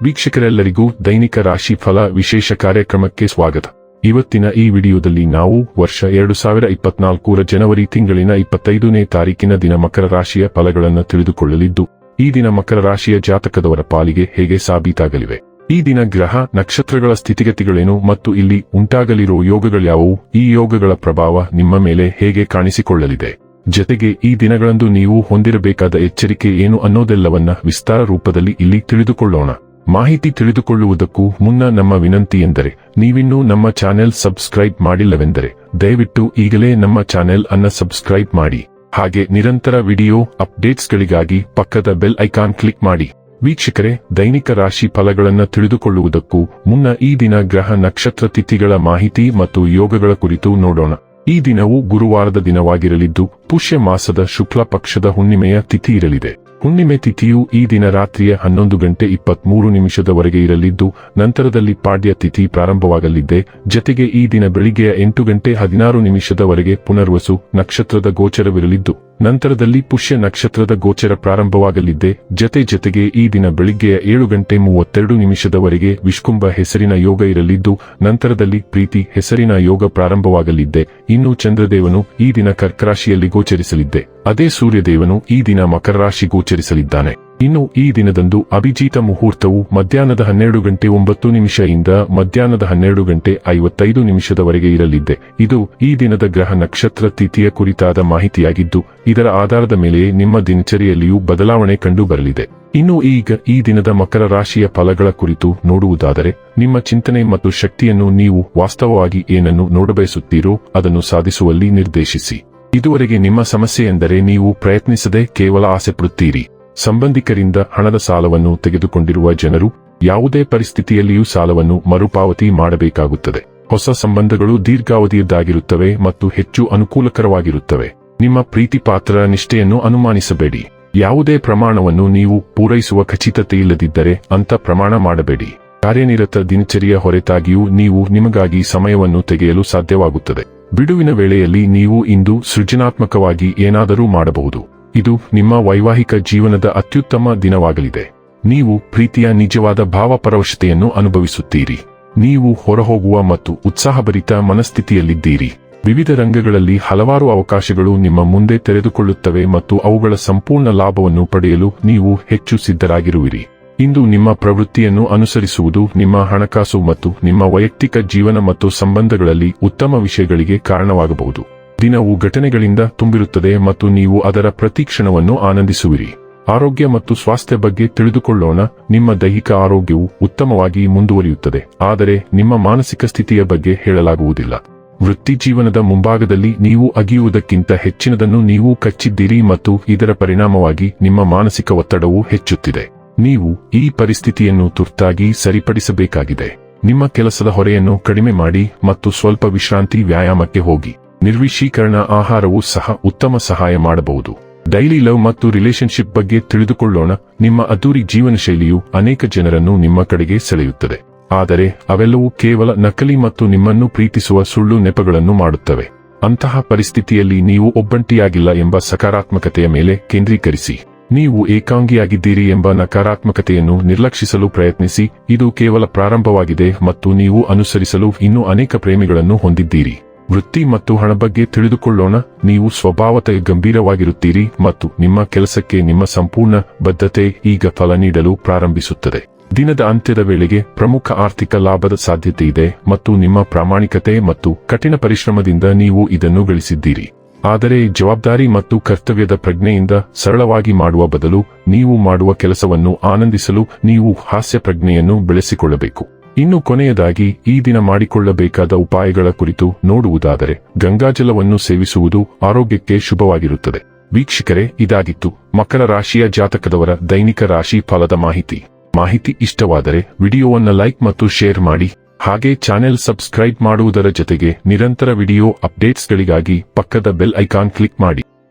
ವೀಕ್ಷಕರೆಲ್ಲರಿಗೂ ದೈನಿಕ ರಾಶಿ ಫಲ ವಿಶೇಷ ಕಾರ್ಯಕ್ರಮಕ್ಕೆ ಸ್ವಾಗತ. ಇವತ್ತಿನ ಈ ವಿಡಿಯೋದಲ್ಲಿ ನಾವು ವರ್ಷ 2024 ಜನವರಿ ತಿಂಗಳಿನ 25ನೇ ತಾರೀಕಿನ ದಿನ ಮಕರ ರಾಶಿಯ ಫಲಗಳನ್ನು ತಿಳಿದುಕೊಳ್ಳಲಿದ್ದು, ಈ ದಿನ ಮಕರ ರಾಶಿಯ ಜಾತಕದವರ ಪಾಲಿಗೆ ಹೇಗೆ ಸಾಬೀತಾಗಲಿವೆ, ಈ ದಿನ ಗ್ರಹ ನಕ್ಷತ್ರಗಳ ಸ್ಥಿತಿಗತಿಗಳೇನು ಮತ್ತು ಇಲ್ಲಿ ಉಂಟಾಗಲಿರುವ ಯೋಗಗಳ್ಯಾವುವು, ಈ ಯೋಗಗಳ ಪ್ರಭಾವ ನಿಮ್ಮ ಮೇಲೆ ಹೇಗೆ ಕಾಣಿಸಿಕೊಳ್ಳಲಿದೆ, ಜತೆಗೆ ಈ ದಿನಗಳಂದು ನೀವು ಹೊಂದಿರಬೇಕಾದ ಎಚ್ಚರಿಕೆ ಏನು ಅನ್ನೋದೆಲ್ಲವನ್ನ ವಿಸ್ತಾರ ರೂಪದಲ್ಲಿ ಇಲ್ಲಿ ತಿಳಿದುಕೊಳ್ಳೋಣ. ಮಾಹಿತಿ ತಿಳಿದುಕೊಳ್ಳುವುದಕ್ಕೂ ಮುನ್ನ ನಮ್ಮ ವಿನಂತಿ ಎಂದರೆ, ನೀವಿನ್ನೂ ನಮ್ಮ ಚಾನೆಲ್ ಸಬ್ಸ್ಕ್ರೈಬ್ ಮಾಡಿಲ್ಲವೆಂದರೆ ದಯವಿಟ್ಟು ಈಗಲೇ ನಮ್ಮ ಚಾನೆಲ್ ಅನ್ನ ಸಬ್ಸ್ಕ್ರೈಬ್ ಮಾಡಿ. ಹಾಗೆ ನಿರಂತರ ವಿಡಿಯೋ ಅಪ್ಡೇಟ್ಸ್ಗಳಿಗಾಗಿ ಪಕ್ಕದ ಬೆಲ್ ಐಕಾನ್ ಕ್ಲಿಕ್ ಮಾಡಿ. ವೀಕ್ಷಕರೇ, ದೈನಿಕ ರಾಶಿ ಫಲಗಳನ್ನು ತಿಳಿದುಕೊಳ್ಳುವುದಕ್ಕೂ ಮುನ್ನ ಈ ದಿನ ಗ್ರಹ ನಕ್ಷತ್ರ ತಿಥಿಗಳ ಮಾಹಿತಿ ಮತ್ತು ಯೋಗಗಳ ಕುರಿತು ನೋಡೋಣ. ಈ ದಿನವು ಗುರುವಾರದ ದಿನವಾಗಿರಲಿದ್ದು, ಪುಷ್ಯ ಮಾಸದ ಶುಕ್ಲ ಪಕ್ಷದ ಹುಣ್ಣಿಮೆಯ ತಿಥಿ ಇರಲಿದೆ. ಹುಣ್ಣಿಮೆ ತಿಥಿಯು ಈ ದಿನ ರಾತ್ರಿಯ 11:23 ಇರಲಿದ್ದು, ನಂತರದಲ್ಲಿ ಪಾಡ್ಯ ತಿಥಿ ಪ್ರಾರಂಭವಾಗಲಿದೆ. ಜತೆಗೆ ಈ ದಿನ ಬೆಳಿಗ್ಗೆಯ 8:16 ಪುನರ್ವಸು ನಕ್ಷತ್ರದ ಗೋಚರವಿರಲಿದ್ದು, ನಂತರದಲ್ಲಿ ಪುಷ್ಯ ನಕ್ಷತ್ರದ ಗೋಚರ ಪ್ರಾರಂಭವಾಗಲಿದೆ. ಜತೆಗೆ ಈ ದಿನ ಬೆಳಿಗ್ಗೆಯ 7:32 ವಿಷ್ಕುಂಭ ಹೆಸರಿನ ಯೋಗ ಇರಲಿದ್ದು, ನಂತರದಲ್ಲಿ ಪ್ರೀತಿ ಹೆಸರಿನ ಯೋಗ ಪ್ರಾರಂಭವಾಗಲಿದೆ. ಇನ್ನು ಚಂದ್ರದೇವನು ಈ ದಿನ ಕರ್ಕರಾಶಿಯಲ್ಲಿ ಗೋಚರಿಸಲಿದ್ದೆ. ಅದೇ ಸೂರ್ಯದೇವನು ಈ ದಿನ ಮಕರ ರಾಶಿ ಗೋಚರಿಸಲಿದ್ದಾನೆ. ಇನ್ನು ಈ ದಿನದಂದು ಅಭಿಜಿತ ಮುಹೂರ್ತವು ಮಧ್ಯಾಹ್ನದ 12:09 ಇಂದ ಮಧ್ಯಾಹ್ನದ 12:55 ಇರಲಿದೆ. ಇದು ಈ ದಿನದ ಗ್ರಹ ನಕ್ಷತ್ರ ತಿಥಿಯ ಕುರಿತಾದ ಮಾಹಿತಿಯಾಗಿದ್ದು, ಇದರ ಆಧಾರದ ಮೇಲೆ ನಿಮ್ಮ ದಿನಚರಿಯಲ್ಲಿಯೂ ಬದಲಾವಣೆ ಕಂಡುಬರಲಿದೆ. ಇನ್ನು ಈಗ ಈ ದಿನದ ಮಕರ ರಾಶಿಯ ಫಲಗಳ ಕುರಿತು ನೋಡುವುದಾದರೆ, ನಿಮ್ಮ ಚಿಂತನೆ ಮತ್ತು ಶಕ್ತಿಯನ್ನು ನೀವು ವಾಸ್ತವವಾಗಿ ಏನನ್ನು ನೋಡಬಯಸುತ್ತೀರೋ ಅದನ್ನು ಸಾಧಿಸುವಲ್ಲಿ ನಿರ್ದೇಶಿಸಿ. ಇದುವರೆಗೆ ನಿಮ್ಮ ಸಮಸ್ಯೆ ಎಂದರೆ ನೀವು ಪ್ರಯತ್ನಿಸದೆ ಕೇವಲ ಆಸೆಪಡುತ್ತೀರಿ. ಸಂಬಂಧಿಕರಿಂದ ಹಣದ ಸಾಲವನ್ನು ತೆಗೆದುಕೊಂಡಿರುವ ಜನರು ಯಾವುದೇ ಪರಿಸ್ಥಿತಿಯಲ್ಲಿಯೂ ಸಾಲವನ್ನು ಮರುಪಾವತಿ ಮಾಡಬೇಕಾಗುತ್ತದೆ. ಹೊಸ ಸಂಬಂಧಗಳು ದೀರ್ಘಾವಧಿಯದ್ದಾಗಿರುತ್ತವೆ ಮತ್ತು ಹೆಚ್ಚು ಅನುಕೂಲಕರವಾಗಿರುತ್ತವೆ. ನಿಮ್ಮ ಪ್ರೀತಿ ಪಾತ್ರರ ನಿಷ್ಠೆಯನ್ನು ಅನುಮಾನಿಸಬೇಡಿ. ಯಾವುದೇ ಪ್ರಮಾಣವನ್ನು ನೀವು ಪೂರೈಸುವ ಖಚಿತತೆಯಿಲ್ಲದಿದ್ದರೆ ಅಂಥ ಪ್ರಮಾಣ ಮಾಡಬೇಡಿ. ಕಾರ್ಯನಿರತ ದಿನಚರಿಯ ಹೊರತಾಗಿಯೂ ನೀವು ನಿಮಗಾಗಿ ಸಮಯವನ್ನು ತೆಗೆಯಲು ಸಾಧ್ಯವಾಗುತ್ತದೆ. ಬಿಡುವಿನ ವೇಳೆಯಲ್ಲಿ ನೀವು ಇಂದು ಸೃಜನಾತ್ಮಕವಾಗಿ ಏನಾದರೂ ಮಾಡಬಹುದು. ಇದು ನಿಮ್ಮ ವೈವಾಹಿಕ ಜೀವನದ ಅತ್ಯುತ್ತಮ ದಿನವಾಗಲಿದೆ. ನೀವು ಪ್ರೀತಿಯ ನಿಜವಾದ ಭಾವಪರವಶತೆಯನ್ನು ಅನುಭವಿಸುತ್ತೀರಿ. ನೀವು ಹೊರಹೋಗುವ ಮತ್ತು ಉತ್ಸಾಹಭರಿತ ಮನಸ್ಥಿತಿಯಲ್ಲಿದ್ದೀರಿ. ವಿವಿಧ ರಂಗಗಳಲ್ಲಿ ಹಲವಾರು ಅವಕಾಶಗಳು ನಿಮ್ಮ ಮುಂದೆ ತೆರೆದುಕೊಳ್ಳುತ್ತವೆ ಮತ್ತು ಅವುಗಳ ಸಂಪೂರ್ಣ ಲಾಭವನ್ನು ಪಡೆಯಲು ನೀವು ಹೆಚ್ಚು ಸಿದ್ಧರಾಗಿರುವಿರಿ. ಇಂದು ನಿಮ್ಮ ಪ್ರವೃತ್ತಿಯನ್ನು ಅನುಸರಿಸುವುದು ನಿಮ್ಮ ಹಣಕಾಸು ಮತ್ತು ನಿಮ್ಮ ವೈಯಕ್ತಿಕ ಜೀವನ ಮತ್ತು ಸಂಬಂಧಗಳಲ್ಲಿ ಉತ್ತಮ ವಿಷಯಗಳಿಗೆ ಕಾರಣವಾಗಬಹುದು. ದಿನವು ಘಟನೆಗಳಿಂದ ತುಂಬಿರುತ್ತದೆ ಮತ್ತು ನೀವು ಅದರ ಪ್ರತಿಕ್ಷಣವನ್ನು ಆನಂದಿಸುವಿರಿ. ಆರೋಗ್ಯ ಮತ್ತು ಸ್ವಾಸ್ಥ್ಯ ಬಗ್ಗೆ ತಿಳಿದುಕೊಳ್ಳೋಣ. ನಿಮ್ಮ ದೈಹಿಕ ಆರೋಗ್ಯವು ಉತ್ತಮವಾಗಿ ಮುಂದುವರಿಯುತ್ತದೆ, ಆದರೆ ನಿಮ್ಮ ಮಾನಸಿಕ ಸ್ಥಿತಿಯ ಬಗ್ಗೆ ಹೇಳಲಾಗುವುದಿಲ್ಲ. ವೃತ್ತಿ ಜೀವನದ ಮುಂಭಾಗದಲ್ಲಿ ನೀವು ಅಗಿಯುವುದಕ್ಕಿಂತ ಹೆಚ್ಚಿನದನ್ನು ನೀವು ಕಚ್ಚಿದ್ದೀರಿ ಮತ್ತು ಇದರ ಪರಿಣಾಮವಾಗಿ ನಿಮ್ಮ ಮಾನಸಿಕ ಒತ್ತಡವು ಹೆಚ್ಚುತ್ತಿದೆ. ನೀವು ಈ ಪರಿಸ್ಥಿತಿಯನ್ನು ತುರ್ತಾಗಿ ಸರಿಪಡಿಸಬೇಕಾಗಿದೆ. ನಿಮ್ಮ ಕೆಲಸದ ಹೊರೆಯನ್ನು ಕಡಿಮೆ ಮಾಡಿ ಮತ್ತು ಸ್ವಲ್ಪ ವಿಶ್ರಾಂತಿ ವ್ಯಾಯಾಮಕ್ಕೆ ಹೋಗಿ. ನಿರ್ವಿಷೀಕರಣ ಆಹಾರವು ಸಹ ಉತ್ತಮ ಸಹಾಯ ಮಾಡಬಹುದು. ಡೈಲಿ ಲವ್ ಮತ್ತು ರಿಲೇಶನ್ಶಿಪ್ ಬಗ್ಗೆ ತಿಳಿದುಕೊಳ್ಳೋಣ. ನಿಮ್ಮ ಅದ್ದೂರಿ ಜೀವನ ಶೈಲಿಯು ಅನೇಕ ಜನರನ್ನು ನಿಮ್ಮ ಕಡೆಗೆ ಸೆಳೆಯುತ್ತದೆ, ಆದರೆ ಅವೆಲ್ಲವೂ ಕೇವಲ ನಕಲಿ ಮತ್ತು ನಿಮ್ಮನ್ನು ಪ್ರೀತಿಸುವ ಸುಳ್ಳು ನೆಪಗಳನ್ನು ಮಾಡುತ್ತವೆ. ಅಂತಹ ಪರಿಸ್ಥಿತಿಯಲ್ಲಿ ನೀವು ಒಬ್ಬಂಟಿಯಾಗಿಲ್ಲ ಎಂಬ ಸಕಾರಾತ್ಮಕತೆಯ ಮೇಲೆ ಕೇಂದ್ರೀಕರಿಸಿ. ನೀವು ಏಕಾಂಗಿಯಾಗಿದ್ದೀರಿ ಎಂಬ ನಕಾರಾತ್ಮಕತೆಯನ್ನು ನಿರ್ಲಕ್ಷಿಸಲು ಪ್ರಯತ್ನಿಸಿ. ಇದು ಕೇವಲ ಪ್ರಾರಂಭವಾಗಿದೆ ಮತ್ತು ನೀವು ಅನುಸರಿಸಲು ಇನ್ನೂ ಅನೇಕ ಪ್ರೇಮಿಗಳನ್ನು ಹೊಂದಿದ್ದೀರಿ. ವೃತ್ತಿ ಮತ್ತು ಹಣ ಬಗ್ಗೆ ತಿಳಿದುಕೊಳ್ಳೋಣ. ನೀವು ಸ್ವಭಾವತಃ ಗಂಭೀರವಾಗಿರುತ್ತೀರಿ ಮತ್ತು ನಿಮ್ಮ ಕೆಲಸಕ್ಕೆ ನಿಮ್ಮ ಸಂಪೂರ್ಣ ಬದ್ಧತೆ ಈಗ ಫಲ ನೀಡಲು ಪ್ರಾರಂಭಿಸುತ್ತದೆ. ದಿನದ ಅಂತ್ಯದ ವೇಳೆಗೆ ಪ್ರಮುಖ ಆರ್ಥಿಕ ಲಾಭದ ಸಾಧ್ಯತೆ ಇದೆ ಮತ್ತು ನಿಮ್ಮ ಪ್ರಾಮಾಣಿಕತೆ ಮತ್ತು ಕಠಿಣ ಪರಿಶ್ರಮದಿಂದ ನೀವು ಇದನ್ನು ಗಳಿಸಿದ್ದೀರಿ. ಆದರೆ ಜವಾಬ್ದಾರಿ ಮತ್ತು ಕರ್ತವ್ಯದ ಪ್ರಜ್ಞೆಯಿಂದ ಸರಳವಾಗಿ ಮಾಡುವ ಬದಲು ನೀವು ಮಾಡುವ ಕೆಲಸವನ್ನು ಆನಂದಿಸಲು ನೀವು ಹಾಸ್ಯ ಪ್ರಜ್ಞೆಯನ್ನು ಬೆಳೆಸಿಕೊಳ್ಳಬೇಕು. ಇನ್ನು ಕೊನೆಯದಾಗಿ ಈ ದಿನ ಮಾಡಿಕೊಳ್ಳಬೇಕಾದ ಉಪಾಯಗಳ ಕುರಿತು ನೋಡುವುದಾದರೆ, ಗಂಗಾಜಲವನ್ನು ಸೇವಿಸುವುದು ಆರೋಗ್ಯಕ್ಕೆ ಶುಭವಾಗಿರುತ್ತದೆ. ವೀಕ್ಷಕರೇ, ಇದಾಗಿತ್ತು ಮಕರ ರಾಶಿಯ ಜಾತಕದವರ ದೈನಿಕ ರಾಶಿ ಫಲದ ಮಾಹಿತಿ ಇಷ್ಟವಾದರೆ ವಿಡಿಯೋವನ್ನು ಲೈಕ್ ಮತ್ತು ಶೇರ್ ಮಾಡಿ. ಹಾಗೆ ಚಾನೆಲ್ ಸಬ್ಸ್ಕ್ರೈಬ್ ಮಾಡುವುದರ ಜೊತೆಗೆ ನಿರಂತರ ವಿಡಿಯೋ ಅಪ್ಡೇಟ್ಸ್ಗಳಿಗಾಗಿ ಪಕ್ಕದ ಬೆಲ್ ಐಕಾನ್ ಕ್ಲಿಕ್ ಮಾಡಿ.